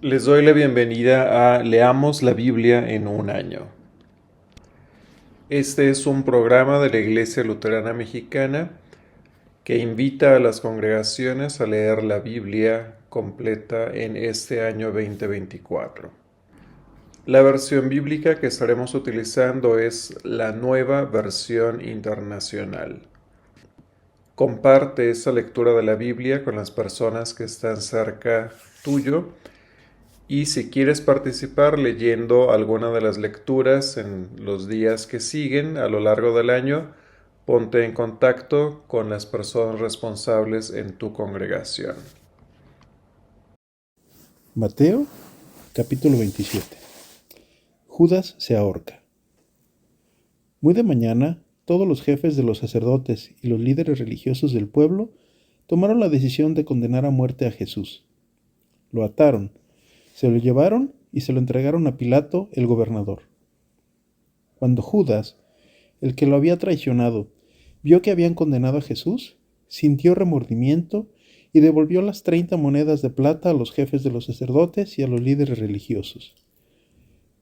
Les doy la bienvenida a Leamos la Biblia en un año. Este es un programa de la Iglesia Luterana Mexicana que invita a las congregaciones a leer la Biblia completa en este año 2024. La versión bíblica que estaremos utilizando es la Nueva Versión Internacional. Comparte esa lectura de la Biblia con las personas que están cerca tuyo. Y si quieres participar leyendo alguna de las lecturas en los días que siguen a lo largo del año, ponte en contacto con las personas responsables en tu congregación. Mateo, capítulo 27. Judas se ahorca. Muy de mañana, todos los jefes de los sacerdotes y los líderes religiosos del pueblo tomaron la decisión de condenar a muerte a Jesús. Lo ataron, se lo llevaron y se lo entregaron a Pilato, el gobernador. Cuando Judas, el que lo había traicionado, vio que habían condenado a Jesús, sintió remordimiento y devolvió las 30 monedas de plata a los jefes de los sacerdotes y a los líderes religiosos.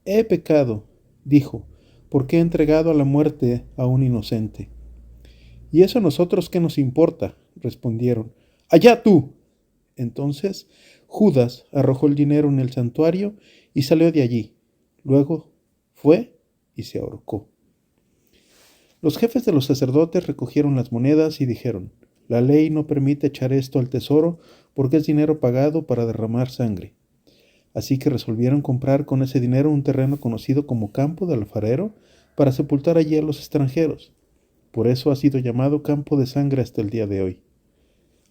He pecado, dijo, porque he entregado a la muerte a un inocente. ¿Y eso a nosotros qué nos importa?, respondieron. ¡Allá tú! Entonces Judas arrojó el dinero en el santuario y salió de allí. Luego fue y se ahorcó. Los jefes de los sacerdotes recogieron las monedas y dijeron, la ley no permite echar esto al tesoro porque es dinero pagado para derramar sangre. Así que resolvieron comprar con ese dinero un terreno conocido como Campo del Alfarero para sepultar allí a los extranjeros. Por eso ha sido llamado Campo de Sangre hasta el día de hoy.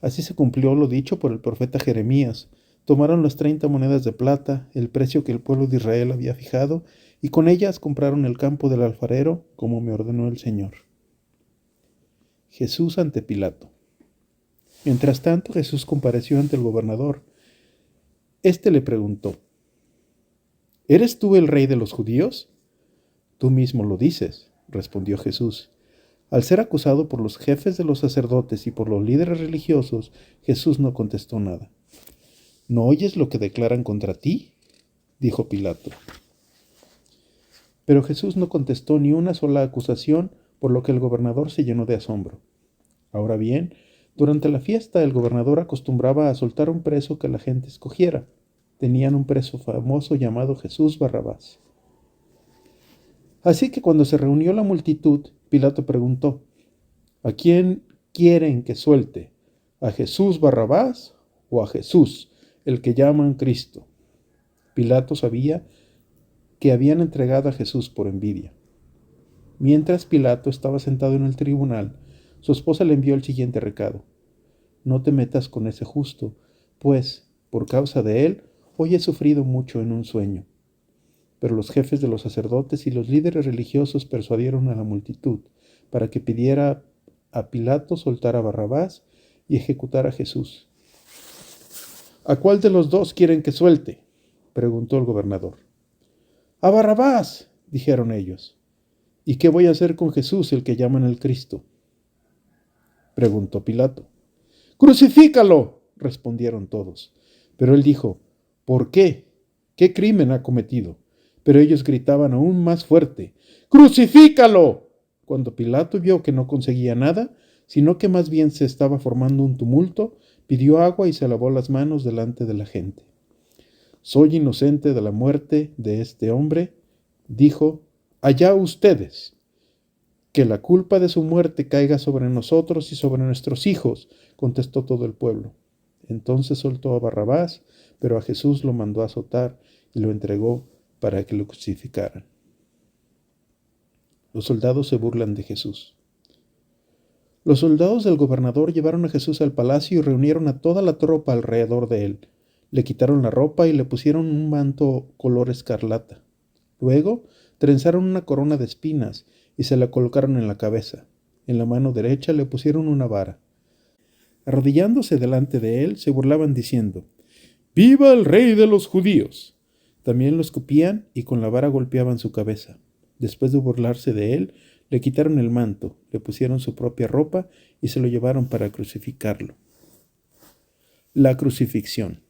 Así se cumplió lo dicho por el profeta Jeremías. Tomaron las 30 monedas de plata, el precio que el pueblo de Israel había fijado, y con ellas compraron el campo del alfarero, como me ordenó el Señor. Jesús ante Pilato. Mientras tanto, Jesús compareció ante el gobernador. Este le preguntó, ¿eres tú el rey de los judíos? Tú mismo lo dices, respondió Jesús. Al ser acusado por los jefes de los sacerdotes y por los líderes religiosos, Jesús no contestó nada. ¿No oyes lo que declaran contra ti?, dijo Pilato. Pero Jesús no contestó ni una sola acusación, por lo que el gobernador se llenó de asombro. Ahora bien, durante la fiesta el gobernador acostumbraba a soltar un preso que la gente escogiera. Tenían un preso famoso llamado Jesús Barrabás. Así que cuando se reunió la multitud, Pilato preguntó, ¿a quién quieren que suelte? ¿A Jesús Barrabás o a Jesús, el que llaman Cristo? Pilato sabía que habían entregado a Jesús por envidia. Mientras Pilato estaba sentado en el tribunal, su esposa le envió el siguiente recado. No te metas con ese justo, pues, por causa de él, hoy he sufrido mucho en un sueño. Pero los jefes de los sacerdotes y los líderes religiosos persuadieron a la multitud para que pidiera a Pilato soltar a Barrabás y ejecutar a Jesús. ¿A cuál de los dos quieren que suelte?, preguntó el gobernador. A Barrabás, dijeron ellos. ¿Y qué voy a hacer con Jesús, el que llaman el Cristo?, preguntó Pilato. ¡Crucifícalo!, respondieron todos. Pero él dijo, ¿por qué? ¿Qué crimen ha cometido? Pero ellos gritaban aún más fuerte, ¡crucifícalo! Cuando Pilato vio que no conseguía nada, sino que más bien se estaba formando un tumulto, pidió agua y se lavó las manos delante de la gente. Soy inocente de la muerte de este hombre, dijo, allá ustedes. Que la culpa de su muerte caiga sobre nosotros y sobre nuestros hijos, contestó todo el pueblo. Entonces soltó a Barrabás, pero a Jesús lo mandó a azotar y lo entregó para que lo crucificaran. Los soldados se burlan de Jesús. Los soldados del gobernador llevaron a Jesús al palacio y reunieron a toda la tropa alrededor de él. Le quitaron la ropa y le pusieron un manto color escarlata. Luego trenzaron una corona de espinas y se la colocaron en la cabeza. En la mano derecha le pusieron una vara. Arrodillándose delante de él, se burlaban diciendo, ¡Viva el rey de los judíos! También lo escupían y con la vara golpeaban su cabeza. Después de burlarse de él, le quitaron el manto, le pusieron su propia ropa y se lo llevaron para crucificarlo. La crucifixión.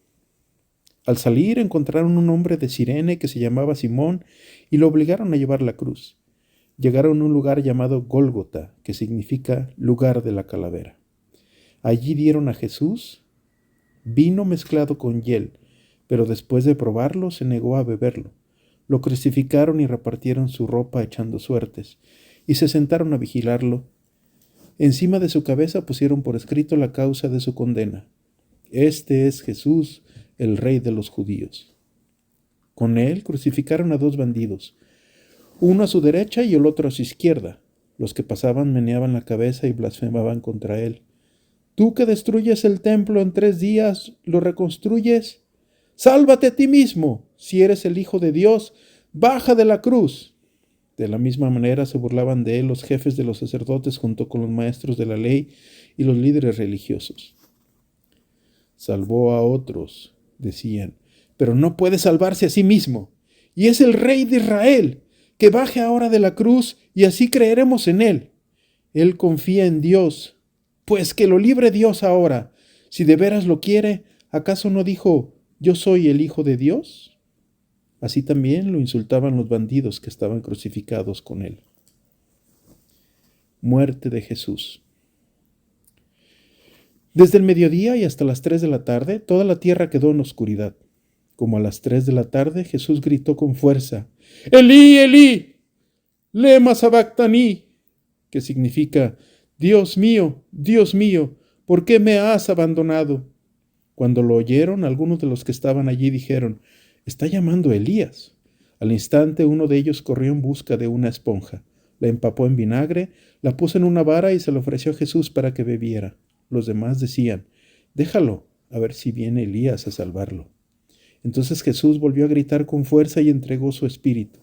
Al salir encontraron un hombre de Cirene que se llamaba Simón y lo obligaron a llevar la cruz. Llegaron a un lugar llamado Gólgota, que significa lugar de la calavera. Allí dieron a Jesús vino mezclado con hiel, pero después de probarlo se negó a beberlo. Lo crucificaron y repartieron su ropa echando suertes, y se sentaron a vigilarlo. Encima de su cabeza pusieron por escrito la causa de su condena. Este es Jesús, el Rey de los judíos. Con él crucificaron a 2 bandidos, uno a su derecha y el otro a su izquierda. Los que pasaban meneaban la cabeza y blasfemaban contra él. Tú que destruyes el templo en 3 días, ¿lo reconstruyes? ¡Sálvate a ti mismo! Si eres el Hijo de Dios, baja de la cruz. De la misma manera se burlaban de él los jefes de los sacerdotes junto con los maestros de la ley y los líderes religiosos. Salvó a otros, decían, pero no puede salvarse a sí mismo. Y es el Rey de Israel, que baje ahora de la cruz y así creeremos en él. Él confía en Dios, pues que lo libre Dios ahora. Si de veras lo quiere, ¿acaso no dijo, yo soy el Hijo de Dios? Así también lo insultaban los bandidos que estaban crucificados con él. Muerte de Jesús. Desde el mediodía y hasta las 3 de la tarde, toda la tierra quedó en oscuridad. Como a las 3 de la tarde, Jesús gritó con fuerza, Elí, Elí, lema sabactani, que significa, Dios mío, ¿por qué me has abandonado? Cuando lo oyeron, algunos de los que estaban allí dijeron, está llamando a Elías. Al instante uno de ellos corrió en busca de una esponja, la empapó en vinagre, la puso en una vara y se la ofreció a Jesús para que bebiera. Los demás decían, déjalo, a ver si viene Elías a salvarlo. Entonces Jesús volvió a gritar con fuerza y entregó su espíritu.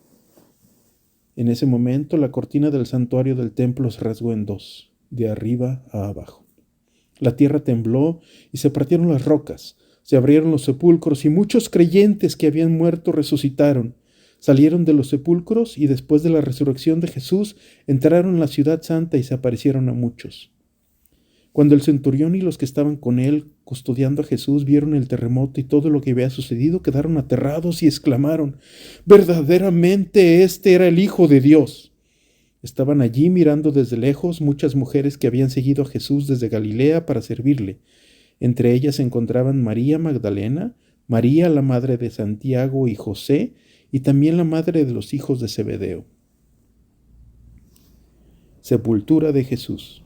En ese momento la cortina del santuario del templo se rasgó en 2, de arriba a abajo. La tierra tembló y se partieron las rocas, se abrieron los sepulcros y muchos creyentes que habían muerto resucitaron. Salieron de los sepulcros y después de la resurrección de Jesús entraron en la ciudad santa y se aparecieron a muchos. Cuando el centurión y los que estaban con él custodiando a Jesús vieron el terremoto y todo lo que había sucedido, quedaron aterrados y exclamaron, verdaderamente este era el Hijo de Dios. Estaban allí mirando desde lejos muchas mujeres que habían seguido a Jesús desde Galilea para servirle. Entre ellas se encontraban María Magdalena, María la madre de Santiago y José, y también la madre de los hijos de Zebedeo. Sepultura de Jesús.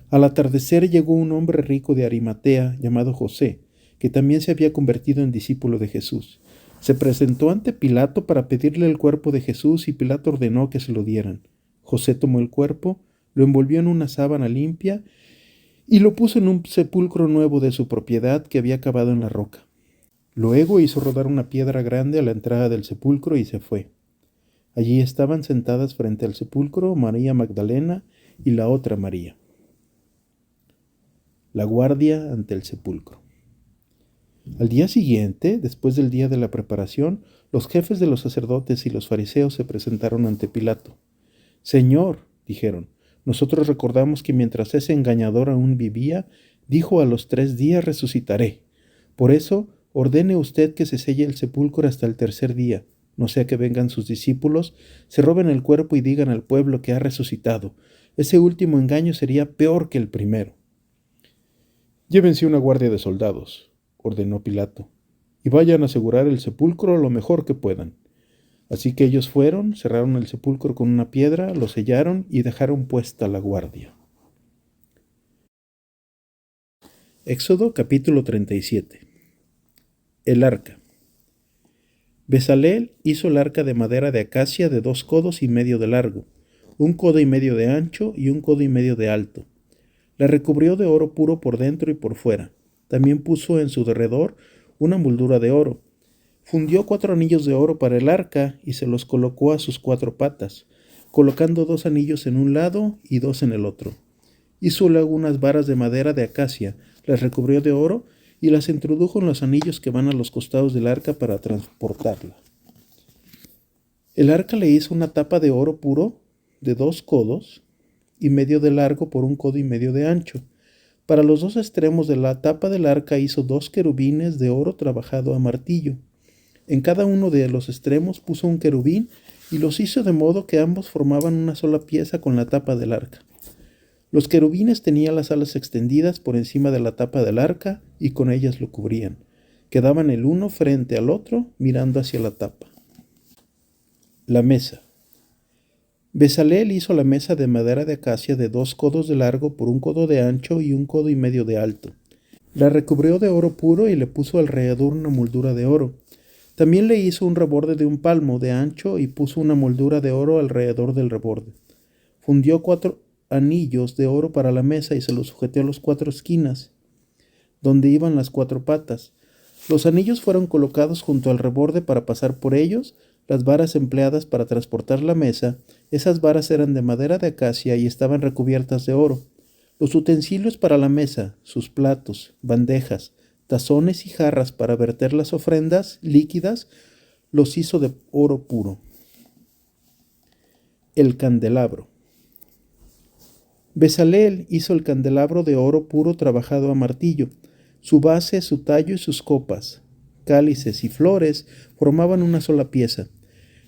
Al atardecer llegó un hombre rico de Arimatea llamado José, que también se había convertido en discípulo de Jesús. Se presentó ante Pilato para pedirle el cuerpo de Jesús y Pilato ordenó que se lo dieran. José tomó el cuerpo, lo envolvió en una sábana limpia y lo puso en un sepulcro nuevo de su propiedad que había cavado en la roca. Luego hizo rodar una piedra grande a la entrada del sepulcro y se fue. Allí estaban sentadas frente al sepulcro María Magdalena y la otra María. La guardia ante el sepulcro. Al día siguiente, después del día de la preparación, los jefes de los sacerdotes y los fariseos se presentaron ante Pilato. Señor, dijeron, nosotros recordamos que mientras ese engañador aún vivía, dijo a los 3 días resucitaré. Por eso, ordene usted que se selle el sepulcro hasta el 3er día, no sea que vengan sus discípulos, se roben el cuerpo y digan al pueblo que ha resucitado. Ese último engaño sería peor que el primero. Llévense una guardia de soldados, ordenó Pilato, y vayan a asegurar el sepulcro lo mejor que puedan. Así que ellos fueron, cerraron el sepulcro con una piedra, lo sellaron y dejaron puesta la guardia. Éxodo capítulo 37. El arca. Bezaleel hizo el arca de madera de acacia de 2 codos y medio de largo, 1 codo y medio de ancho y 1 codo y medio de alto. La recubrió de oro puro por dentro y por fuera. También puso en su derredor una moldura de oro. Fundió 4 anillos de oro para el arca y se los colocó a sus 4 patas, colocando 2 anillos en un lado y 2 en el otro. Hizo luego unas varas de madera de acacia, las recubrió de oro y las introdujo en los anillos que van a los costados del arca para transportarla. El arca le hizo una tapa de oro puro de 2 codos y medio de largo por 1 codo y medio de ancho. Para los dos extremos de la tapa del arca hizo 2 querubines de oro trabajado a martillo. En cada uno de los extremos puso un querubín y los hizo de modo que ambos formaban una sola pieza con la tapa del arca. Los querubines tenían las alas extendidas por encima de la tapa del arca y con ellas lo cubrían. Quedaban el uno frente al otro mirando hacia la tapa. La mesa. Bezaleel hizo la mesa de madera de acacia de 2 codos de largo por 1 codo de ancho y 1 codo y medio de alto. La recubrió de oro puro y le puso alrededor una moldura de oro. También le hizo un reborde de 1 palmo de ancho y puso una moldura de oro alrededor del reborde. Fundió 4 anillos de oro para la mesa y se los sujetó a las 4 esquinas, donde iban las 4 patas. Los anillos fueron colocados junto al reborde para pasar por ellos. Las varas empleadas para transportar la mesa, esas varas eran de madera de acacia y estaban recubiertas de oro. Los utensilios para la mesa, sus platos, bandejas, tazones y jarras para verter las ofrendas líquidas, los hizo de oro puro. El candelabro. Bezaleel hizo el candelabro de oro puro trabajado a martillo. Su base, su tallo y sus copas, cálices y flores formaban una sola pieza.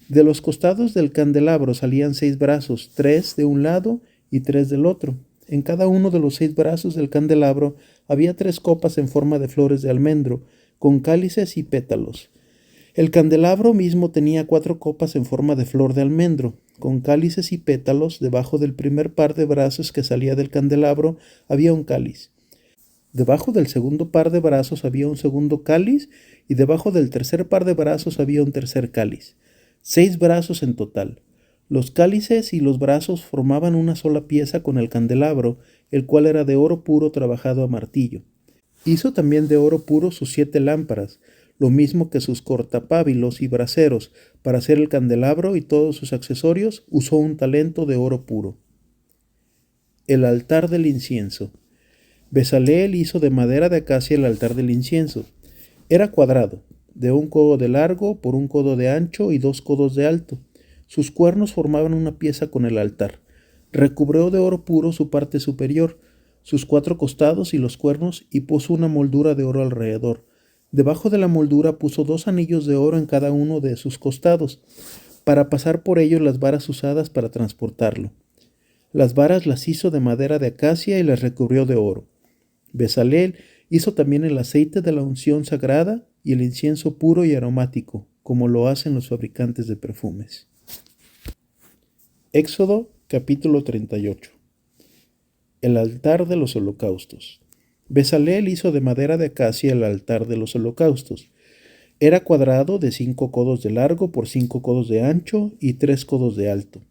De los costados del candelabro salían 6 brazos, 3 de un lado y 3 del otro. En cada uno de los 6 brazos del candelabro había 3 copas en forma de flores de almendro, con cálices y pétalos. El candelabro mismo tenía 4 copas en forma de flor de almendro, con cálices y pétalos. Debajo del primer par de brazos que salía del candelabro había un cáliz. Debajo del segundo par de brazos había un segundo cáliz y debajo del tercer par de brazos había un tercer cáliz. 6 brazos en total. Los cálices y los brazos formaban una sola pieza con el candelabro, el cual era de oro puro trabajado a martillo. Hizo también de oro puro sus 7 lámparas, lo mismo que sus cortapábilos y braseros. Para hacer el candelabro y todos sus accesorios usó un talento de oro puro. El altar del incienso. Bezaleel hizo de madera de acacia el altar del incienso. Era cuadrado, de 1 codo de largo por 1 codo de ancho y 2 codos de alto. Sus cuernos formaban una pieza con el altar. Recubrió de oro puro su parte superior, sus 4 costados y los cuernos, y puso una moldura de oro alrededor. Debajo de la moldura puso 2 anillos de oro en cada uno de sus costados, para pasar por ellos las varas usadas para transportarlo. Las varas las hizo de madera de acacia y las recubrió de oro. Bezaleel hizo también el aceite de la unción sagrada y el incienso puro y aromático, como lo hacen los fabricantes de perfumes. Éxodo capítulo 38. El altar de los holocaustos. Bezaleel hizo de madera de acacia el altar de los holocaustos. Era cuadrado de 5 codos de largo por 5 codos de ancho y 3 codos de alto.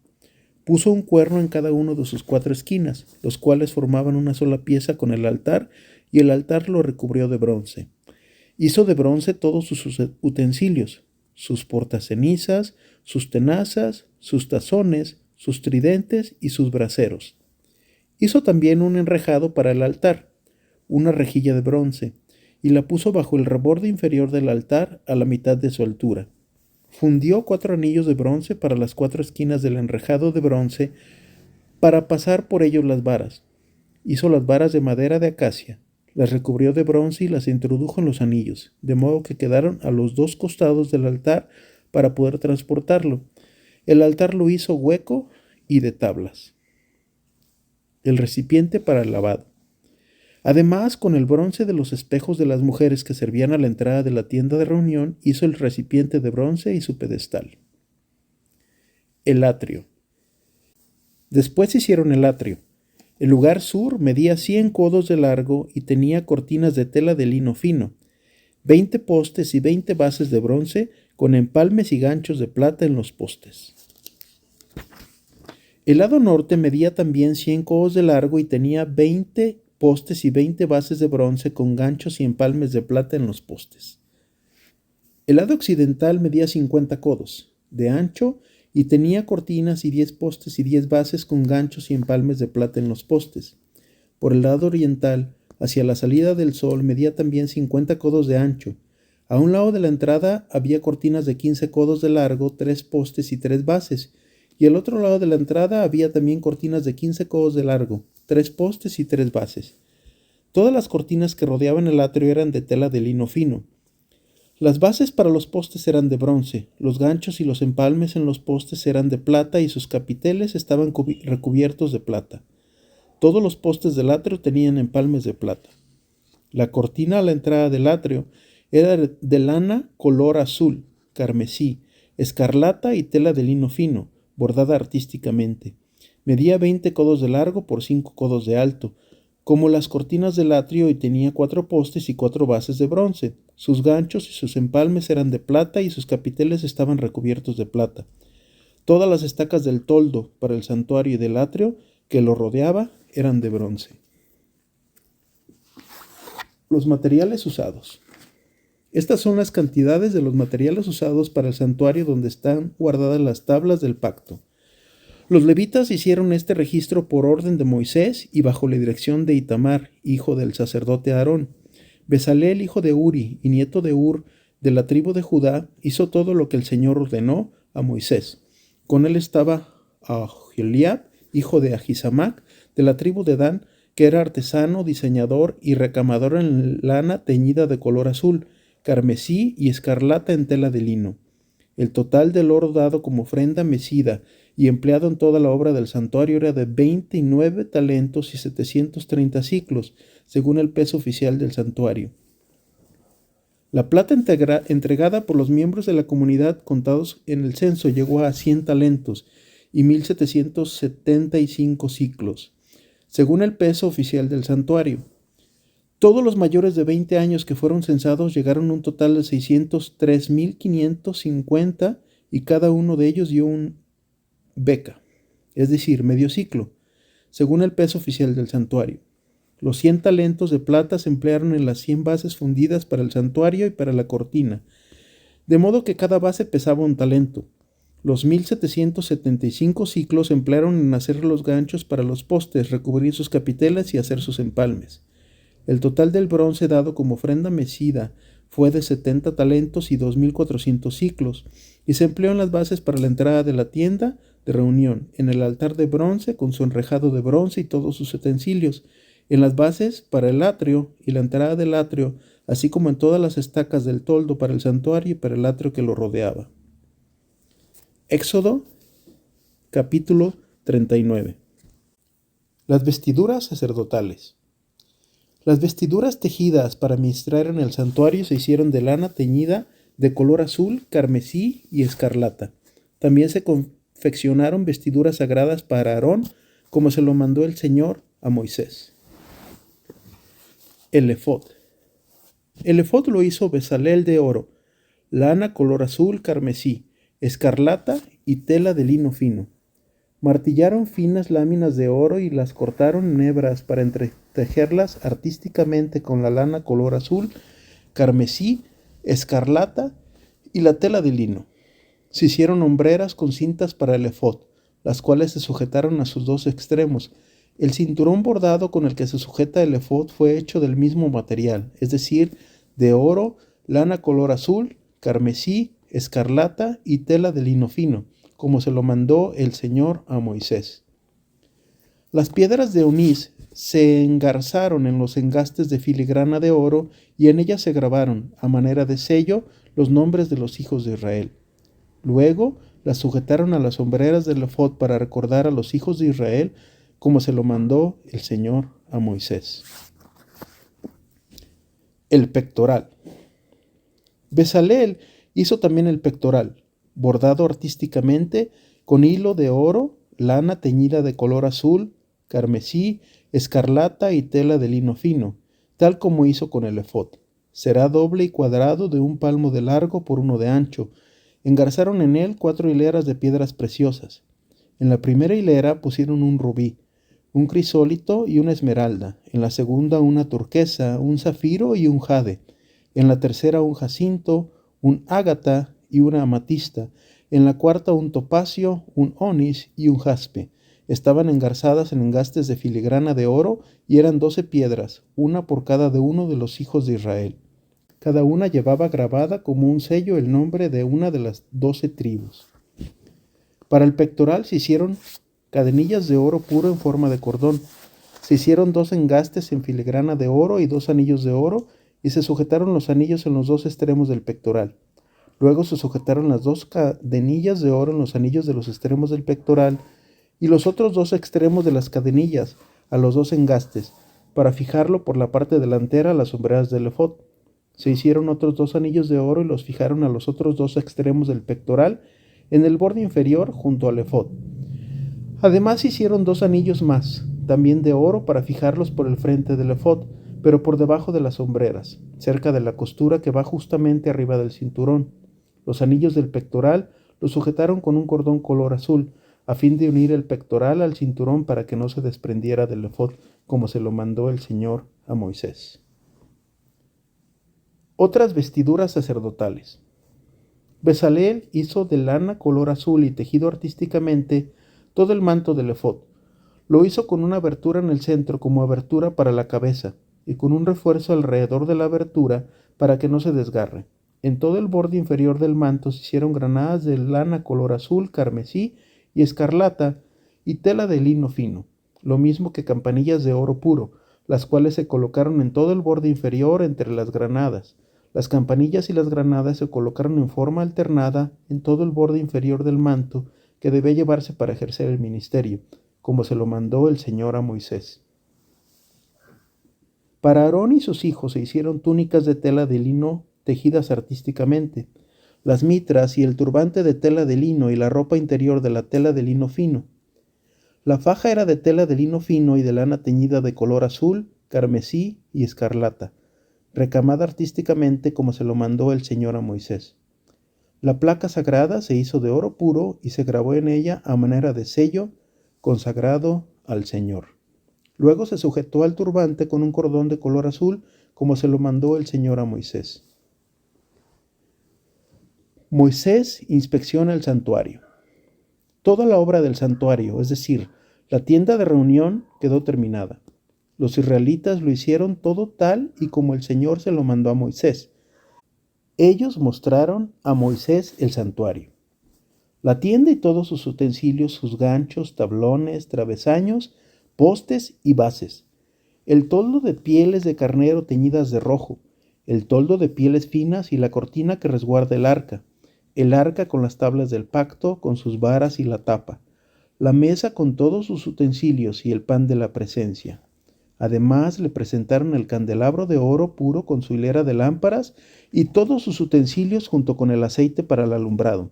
Puso un cuerno en cada uno de sus 4 esquinas, los cuales formaban una sola pieza con el altar, y el altar lo recubrió de bronce. Hizo de bronce todos sus utensilios, sus portacenizas, sus tenazas, sus tazones, sus tridentes y sus braseros. Hizo también un enrejado para el altar, una rejilla de bronce, y la puso bajo el reborde inferior del altar a la mitad de su altura. Fundió 4 anillos de bronce para las 4 esquinas del enrejado de bronce para pasar por ellos las varas. Hizo las varas de madera de acacia, las recubrió de bronce y las introdujo en los anillos, de modo que quedaron a los 2 costados del altar para poder transportarlo. El altar lo hizo hueco y de tablas. El recipiente para el lavado. Además, con el bronce de los espejos de las mujeres que servían a la entrada de la tienda de reunión, hizo el recipiente de bronce y su pedestal. El atrio. Después hicieron el atrio. El lugar sur medía 100 codos de largo y tenía cortinas de tela de lino fino, 20 postes y 20 bases de bronce con empalmes y ganchos de plata en los postes. El lado norte medía también 100 codos de largo y tenía 20 postes y 20 bases de bronce con ganchos y empalmes de plata en los postes. El lado occidental medía 50 codos de ancho y tenía cortinas y 10 postes y 10 bases con ganchos y empalmes de plata en los postes. Por el lado oriental, hacia la salida del sol, medía también 50 codos de ancho. A un lado de la entrada había cortinas de 15 codos de largo, 3 postes y 3 bases, y al otro lado de la entrada había también cortinas de 15 codos de largo, 3 postes y 3 bases. Todas las cortinas que rodeaban el atrio eran de tela de lino fino. Las bases para los postes eran de bronce, los ganchos y los empalmes en los postes eran de plata y sus capiteles estaban recubiertos de plata. Todos los postes del atrio tenían empalmes de plata. La cortina a la entrada del atrio era de lana color azul, carmesí, escarlata y tela de lino fino, bordada artísticamente. Medía 20 codos de largo por 5 codos de alto, como las cortinas del atrio, y tenía 4 postes y 4 bases de bronce. Sus ganchos y sus empalmes eran de plata y sus capiteles estaban recubiertos de plata. Todas las estacas del toldo para el santuario y del atrio que lo rodeaba eran de bronce. Los materiales usados. Estas son las cantidades de los materiales usados para el santuario donde están guardadas las tablas del pacto. Los levitas hicieron este registro por orden de Moisés y bajo la dirección de Itamar, hijo del sacerdote Aarón. Besaleel, hijo de Uri y nieto de Ur, de la tribu de Judá, hizo todo lo que el Señor ordenó a Moisés. Con él estaba Aholiab, hijo de Ahisamac, de la tribu de Dan, que era artesano, diseñador y recamador en lana teñida de color azul, carmesí y escarlata en tela de lino. El total del oro dado como ofrenda mecida y empleado en toda la obra del santuario era de 29 talentos y 730 siclos, según el peso oficial del santuario. La plata entregada por los miembros de la comunidad contados en el censo llegó a 100 talentos y 1775 siclos, según el peso oficial del santuario. Todos los mayores de 20 años que fueron censados llegaron a un total de 603,550 y cada uno de ellos dio un beca, es decir, medio ciclo, según el peso oficial del santuario. Los 100 talentos de plata se emplearon en las 100 bases fundidas para el santuario y para la cortina, de modo que cada base pesaba un talento. Los 1775 ciclos se emplearon en hacer los ganchos para los postes, recubrir sus capiteles y hacer sus empalmes. El total del bronce dado como ofrenda mecida fue de 70 talentos y 2,400 ciclos, y se empleó en las bases para la entrada de la tienda de reunión, en el altar de bronce con su enrejado de bronce y todos sus utensilios, en las bases para el atrio y la entrada del atrio, así como en todas las estacas del toldo para el santuario y para el atrio que lo rodeaba. Éxodo, capítulo 39. Las vestiduras sacerdotales. Las vestiduras tejidas para ministrar en el santuario se hicieron de lana teñida de color azul, carmesí y escarlata. También se confeccionaron vestiduras sagradas para Aarón, como se lo mandó el Señor a Moisés. El efod. El efod lo hizo Besaleel de oro, lana color azul, carmesí, escarlata y tela de lino fino. Martillaron finas láminas de oro y las cortaron en hebras para entretejerlas artísticamente con la lana color azul, carmesí, escarlata y la tela de lino. Se hicieron hombreras con cintas para el efod, las cuales se sujetaron a sus dos extremos. El cinturón bordado con el que se sujeta el efod fue hecho del mismo material, es decir, de oro, lana color azul, carmesí, escarlata y tela de lino fino, como se lo mandó el Señor a Moisés. Las piedras de onís se engarzaron en los engastes de filigrana de oro y en ellas se grabaron, a manera de sello, los nombres de los hijos de Israel. Luego las sujetaron a las sombreras del efod para recordar a los hijos de Israel, como se lo mandó el Señor a Moisés. El pectoral. Besaleel hizo también el pectoral, bordado artísticamente con hilo de oro, lana teñida de color azul, carmesí, escarlata y tela de lino fino, tal como hizo con el efod. Será doble y cuadrado de 1 palmo de largo por 1 de ancho. Engarzaron en él 4 hileras de piedras preciosas. En la primera hilera pusieron un rubí, un crisólito y una esmeralda. En la segunda una turquesa, un zafiro y un jade. En la tercera un jacinto, un ágata y una amatista. En la cuarta un topacio, un onis y un jaspe. Estaban engarzadas en engastes de filigrana de oro y eran 12 piedras, una por cada de uno de los hijos de Israel. Cada una llevaba grabada como un sello el nombre de una de las 12 tribus. Para el pectoral se hicieron cadenillas de oro puro en forma de cordón. Se hicieron 2 engastes en filigrana de oro y 2 anillos de oro, y se sujetaron los anillos en los 2 extremos del pectoral. Luego se sujetaron las 2 cadenillas de oro en los anillos de los extremos del pectoral y los otros 2 extremos de las cadenillas a los 2 engastes, para fijarlo por la parte delantera a las sombreras del efod. Se hicieron otros 2 anillos de oro y los fijaron a los otros 2 extremos del pectoral en el borde inferior junto al efod. Además hicieron 2 anillos más, también de oro, para fijarlos por el frente del efod, pero por debajo de las sombreras, cerca de la costura que va justamente arriba del cinturón. Los anillos del pectoral los sujetaron con un cordón color azul, a fin de unir el pectoral al cinturón para que no se desprendiera del efod, como se lo mandó el Señor a Moisés. Otras vestiduras sacerdotales. Bezaleel hizo de lana color azul y tejido artísticamente todo el manto del efod. Lo hizo con una abertura en el centro como abertura para la cabeza, y con un refuerzo alrededor de la abertura para que no se desgarre. En todo el borde inferior del manto se hicieron granadas de lana color azul, carmesí y escarlata y tela de lino fino, lo mismo que campanillas de oro puro, las cuales se colocaron en todo el borde inferior entre las granadas. Las campanillas y las granadas se colocaron en forma alternada en todo el borde inferior del manto que debía llevarse para ejercer el ministerio, como se lo mandó el Señor a Moisés. Para Aarón y sus hijos se hicieron túnicas de tela de lino tejidas artísticamente, las mitras y el turbante de tela de lino y la ropa interior de la tela de lino fino. La faja era de tela de lino fino y de lana teñida de color azul, carmesí y escarlata, recamada artísticamente como se lo mandó el Señor a Moisés. La placa sagrada se hizo de oro puro y se grabó en ella a manera de sello consagrado al Señor. Luego se sujetó al turbante con un cordón de color azul como se lo mandó el Señor a Moisés. Moisés inspecciona el santuario. Toda la obra del santuario, es decir, la tienda de reunión, quedó terminada. Los israelitas lo hicieron todo tal y como el Señor se lo mandó a Moisés. Ellos mostraron a Moisés el santuario, la tienda y todos sus utensilios, sus ganchos, tablones, travesaños, postes y bases, el toldo de pieles de carnero teñidas de rojo, el toldo de pieles finas y la cortina que resguarda el arca con las tablas del pacto, con sus varas y la tapa, la mesa con todos sus utensilios y el pan de la presencia. Además le presentaron el candelabro de oro puro con su hilera de lámparas y todos sus utensilios junto con el aceite para el alumbrado,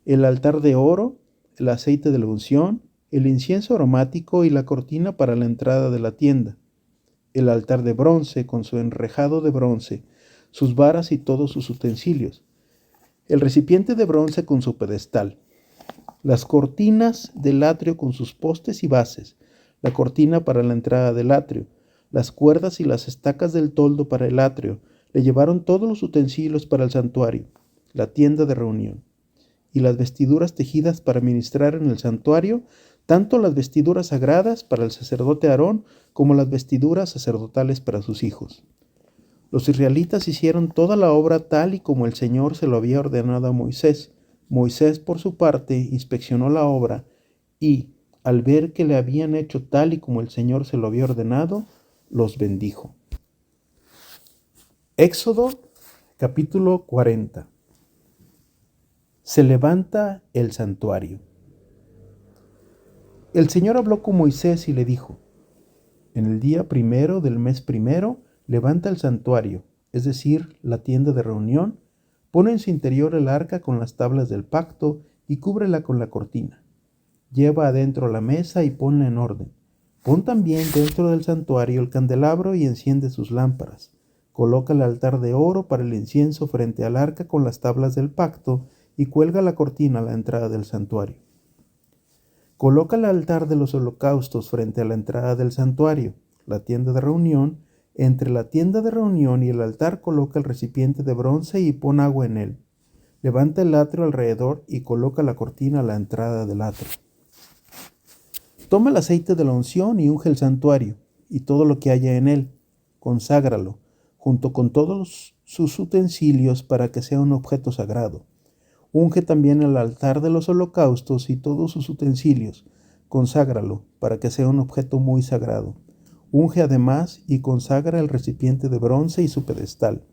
el altar de oro, el aceite de la unción, el incienso aromático y la cortina para la entrada de la tienda, el altar de bronce con su enrejado de bronce, sus varas y todos sus utensilios, el recipiente de bronce con su pedestal, las cortinas del atrio con sus postes y bases, la cortina para la entrada del atrio, las cuerdas y las estacas del toldo para el atrio. Le llevaron todos los utensilios para el santuario, la tienda de reunión, y las vestiduras tejidas para ministrar en el santuario, tanto las vestiduras sagradas para el sacerdote Aarón como las vestiduras sacerdotales para sus hijos. Los israelitas hicieron toda la obra tal y como el Señor se lo había ordenado a Moisés. Moisés, por su parte, inspeccionó la obra y, al ver que le habían hecho tal y como el Señor se lo había ordenado, los bendijo. Éxodo capítulo 40. Se levanta el santuario. El Señor habló con Moisés y le dijo: en el día primero del mes primero, levanta el santuario, es decir, la tienda de reunión, pone en su interior el arca con las tablas del pacto y cúbrela con la cortina. Lleva adentro la mesa y ponla en orden. Pon también dentro del santuario el candelabro y enciende sus lámparas. Coloca el altar de oro para el incienso frente al arca con las tablas del pacto y cuelga la cortina a la entrada del santuario. Coloca el altar de los holocaustos frente a la entrada del santuario, la tienda de reunión. Entre la tienda de reunión y el altar coloca el recipiente de bronce y pon agua en él. Levanta el atrio alrededor y coloca la cortina a la entrada del atrio. Toma el aceite de la unción y unge el santuario y todo lo que haya en él. Conságralo, junto con todos sus utensilios para que sea un objeto sagrado. Unge también el altar de los holocaustos y todos sus utensilios. conságralo para que sea un objeto muy sagrado. Unge además y consagra el recipiente de bronce y su pedestal.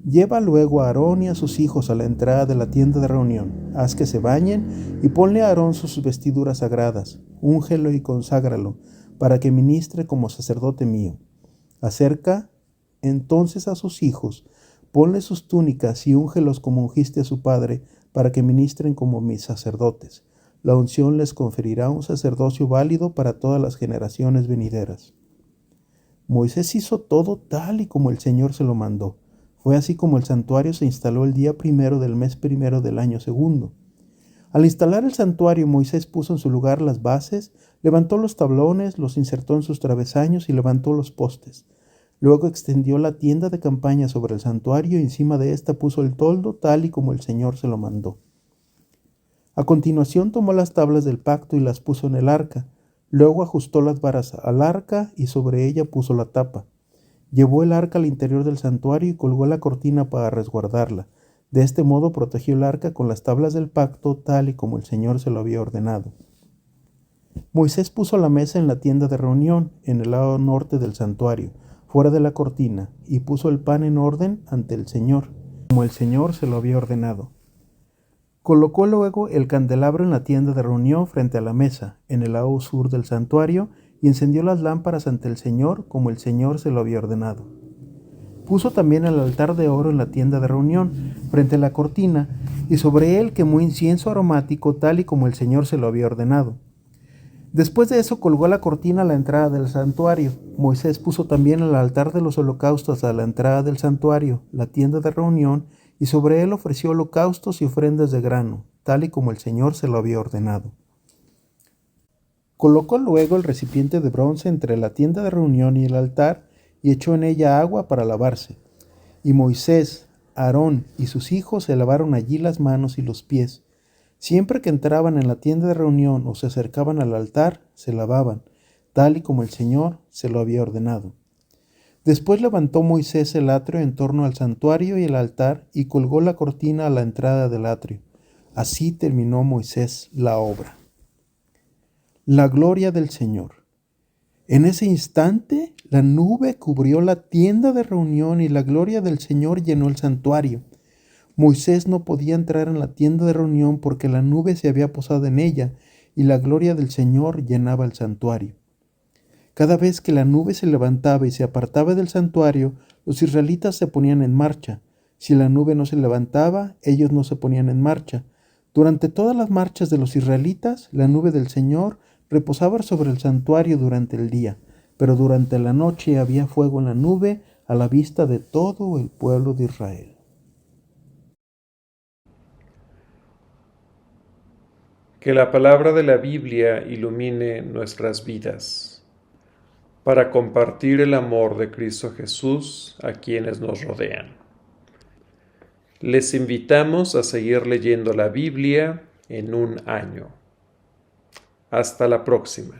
Lleva luego a Aarón y a sus hijos a la entrada de la tienda de reunión. Haz que se bañen y ponle a Aarón sus vestiduras sagradas. Úngelo y conságralo para que ministre como sacerdote mío. Acerca entonces a sus hijos, ponle sus túnicas y úngelos como ungiste a su padre, para que ministren como mis sacerdotes. La unción les conferirá un sacerdocio válido para todas las generaciones venideras. Moisés hizo todo tal y como el Señor se lo mandó. Fue así como el santuario se instaló el día primero del mes primero del año segundo. Al instalar el santuario, Moisés puso en su lugar las bases, levantó los tablones, los insertó en sus travesaños y levantó los postes. Luego extendió la tienda de campaña sobre el santuario y encima de ésta puso el toldo tal y como el Señor se lo mandó. A continuación tomó las tablas del pacto y las puso en el arca. Luego ajustó las varas al arca y sobre ella puso la tapa. Llevó el arca al interior del santuario y colgó la cortina para resguardarla. De este modo protegió el arca con las tablas del pacto tal y como el Señor se lo había ordenado. Moisés puso la mesa en la tienda de reunión, en el lado norte del santuario, fuera de la cortina, y puso el pan en orden ante el Señor, como el Señor se lo había ordenado. Colocó luego el candelabro en la tienda de reunión frente a la mesa, en el lado sur del santuario, y encendió las lámparas ante el Señor, como el Señor se lo había ordenado. Puso también el altar de oro en la tienda de reunión, frente a la cortina, y sobre él quemó incienso aromático tal y como el Señor se lo había ordenado. Después de eso colgó la cortina a la entrada del santuario. Moisés puso también el altar de los holocaustos a la entrada del santuario, la tienda de reunión, y sobre él ofreció holocaustos y ofrendas de grano, tal y como el Señor se lo había ordenado. Colocó luego el recipiente de bronce entre la tienda de reunión y el altar, y echó en ella agua para lavarse. Y Moisés, Aarón y sus hijos se lavaron allí las manos y los pies. Siempre que entraban en la tienda de reunión o se acercaban al altar, se lavaban, tal y como el Señor se lo había ordenado. Después levantó Moisés el atrio en torno al santuario y el altar y colgó la cortina a la entrada del atrio. Así terminó Moisés la obra. La gloria del Señor. En ese instante, la nube cubrió la tienda de reunión y la gloria del Señor llenó el santuario. Moisés no podía entrar en la tienda de reunión porque la nube se había posado en ella y la gloria del Señor llenaba el santuario. Cada vez que la nube se levantaba y se apartaba del santuario, los israelitas se ponían en marcha. Si la nube no se levantaba, ellos no se ponían en marcha. Durante todas las marchas de los israelitas, la nube del Señor reposaba sobre el santuario durante el día, pero durante la noche había fuego en la nube a la vista de todo el pueblo de Israel. Que la palabra de la Biblia ilumine nuestras vidas, para compartir el amor de Cristo Jesús a quienes nos rodean. Les invitamos a seguir leyendo la Biblia en un año. Hasta la próxima.